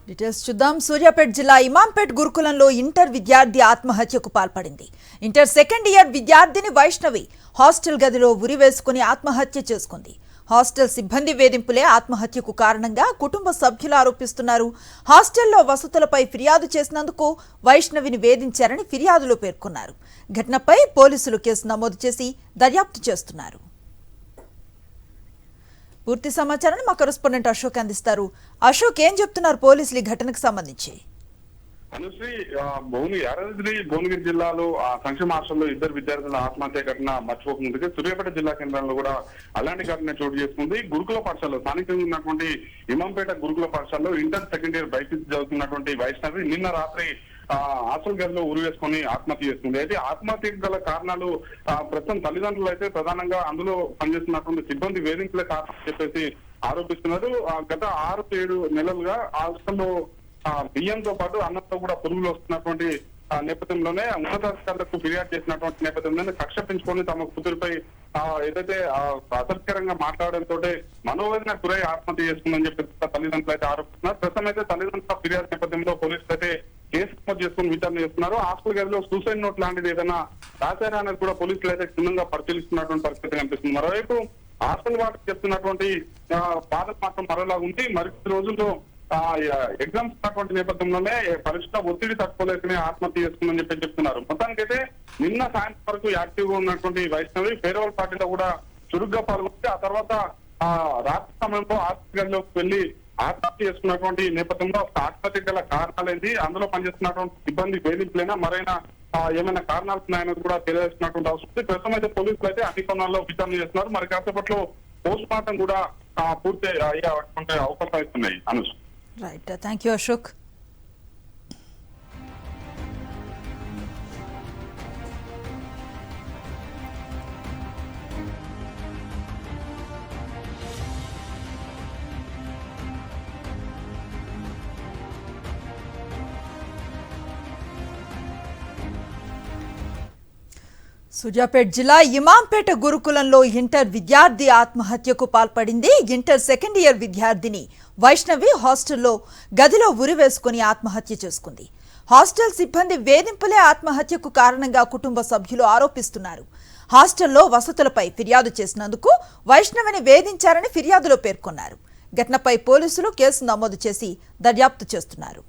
Details చూద్దాం. సూర్యాపేట జిల్లా ఇమాంపేట్ గురుకులంలో ఇంటర్ విద్యార్థి ఆత్మహత్యకు పాల్పడింది. ఇంటర్ సెకండ్ ఇయర్ విద్యార్థిని వైష్ణవి హాస్టల్ గదిలో ఉరివేసుకుని ఆత్మహత్య చేసుకుంది. హాస్టల్ సిబ్బంది వేధింపులే ఆత్మహత్యకు కారణంగా కుటుంబ సభ్యులు ఆరోపిస్తున్నారు. హాస్టల్లో వసతులపై ఫిర్యాదు చేసినందుకు వైష్ణవిని వేధించారని ఫిర్యాదులో పేర్కొన్నారు. ఘటనపై పోలీసులు కేసు నమోదు చేసి దర్యాప్తు చేస్తున్నారు. పూర్తి సమాచారాన్ని మా కరెస్పాండెంట్ అశోక్ అందిస్తారు. అశోక్, ఏం చెప్తున్నారు పోలీసులు ఈ ఘటనకు సంబంధించి? అనుశ్రీ, యాదాద్రి భువనగిరి జిల్లాలో సంక్షేమ హాస్టల్లో ఇద్దరు విద్యార్థుల ఆత్మహత్య ఘటన మర్చిపోకుండా సూర్యాపేట జిల్లా కేంద్రంలో కూడా అలాంటి ఘటన చోటు చేసుకుంది. గురుకుల పాఠశాలలో స్థానికంగా ఉన్నటువంటి ఇమాంపేట గురుకుల పాఠశాలలో ఇంటర్ సెకండ్ ఇయర్ బైపీసీ చదువుతున్నటువంటి వైష్ణవి నిన్న రాత్రి హాస్టల్ గదిలో ఉరి వేసుకుని ఆత్మహత్య చేసుకుంది. అయితే ఆత్మహత్యకు గల కారణాలు ప్రస్తుతం తల్లిదండ్రులు అయితే ప్రధానంగా అందులో పనిచేస్తున్నటువంటి సిబ్బంది వేధింపులే కారణం చెప్పేసి ఆరోపిస్తున్నారు. గత 6-7 నెలలుగా హాస్టల్లో బియ్యంతో పాటు అన్నంతో కూడా పురుగులు వస్తున్నటువంటి నేపథ్యంలోనే ఉన్నతాధికారులకు ఫిర్యాదు చేసినటువంటి నేపథ్యంలోనే కక్ష పెంచుకొని తమ కూతురిపై ఏదైతే అసభ్యకరంగా మాట్లాడడంతో మనోవేదన గురై ఆత్మహత్య చేసుకుందని చెప్పి తల్లిదండ్రులు అయితే ఆరోపిస్తున్నారు. ప్రస్తుతం అయితే తల్లిదండ్రుల ఫిర్యాదు నేపథ్యంలో పోలీసులు అయితే కేసు నమోదు చేసుకుని విచారణ చేస్తున్నారు. హాస్టల్ గదిలో సూసైడ్ నోట్ లాంటిది ఏదైనా రాశారా అనేది కూడా పోలీసులు అయితే క్షుణ్ణంగా పరిశీలిస్తున్నటువంటి పరిస్థితి కనిపిస్తుంది. మరోవైపు హాస్టల్ వాటికి చెప్తున్నటువంటి బాధ మాత్రం మరోలా ఉంది. మరికొద్ది రోజుల్లో ఎగ్జామ్స్ ఉన్నటువంటి నేపథ్యంలోనే పరీక్ష ఒత్తిడి తట్టుకోలేకనే ఆత్మహత్య చేసుకుందని చెప్పి చెప్తున్నారు. మొత్తానికైతే నిన్న సాయంత్రం వరకు యాక్టివ్ గా ఉన్నటువంటి వైష్ణవి ఫేర్వెల్ పార్టీలో కూడా చురుగ్గా పాల్గొంటే ఆ తర్వాత రాత్రి సమయంలో హాస్పిటల్లోకి వెళ్లి ఆత్మహత్య చేసుకున్నటువంటి నేపథ్యంలో ఆత్మహత్య గల కారణాలేంటి, అందులో పనిచేస్తున్నటువంటి సిబ్బంది వేధింపులైనా మరైనా ఏమైనా కారణాలు ఉన్నాయనేది కూడా తెలియజేస్తున్నటువంటి అవసరం ఉంది. ప్రస్తుతం అయితే పోలీసులు అయితే అన్ని కోణాల్లో విచారణ చేస్తున్నారు. మరి కాసేపట్లో పోస్ట్ మార్టం కూడా పూర్తి అయ్యే అవకాశాలు ఉన్నాయి. Anush, right, thank you Ashok. Suryapet జిల్లా ఇమాంపేట గురుకులంలో ఇంటర్ విద్యార్థి ఆత్మహత్యకు పాల్పడింది. ఇంటర్ సెకండ్ ఇయర్ విద్యార్థిని వైష్ణవి హాస్టల్లో గదిలో ఉరివేసుకుని ఆత్మహత్య చేసుకుంది. హాస్టల్ సిబ్బంది వేధింపులే ఆత్మహత్యకు కారణంగా కుటుంబ సభ్యులు ఆరోపిస్తున్నారు. హాస్టల్లో వసతులపై ఫిర్యాదు చేసినందుకు వైష్ణవిని వేధించారని ఫిర్యాదులో పేర్కొన్నారు. ఘటనపై పోలీసులు కేసు నమోదు చేసి దర్యాప్తు చేస్తున్నారు.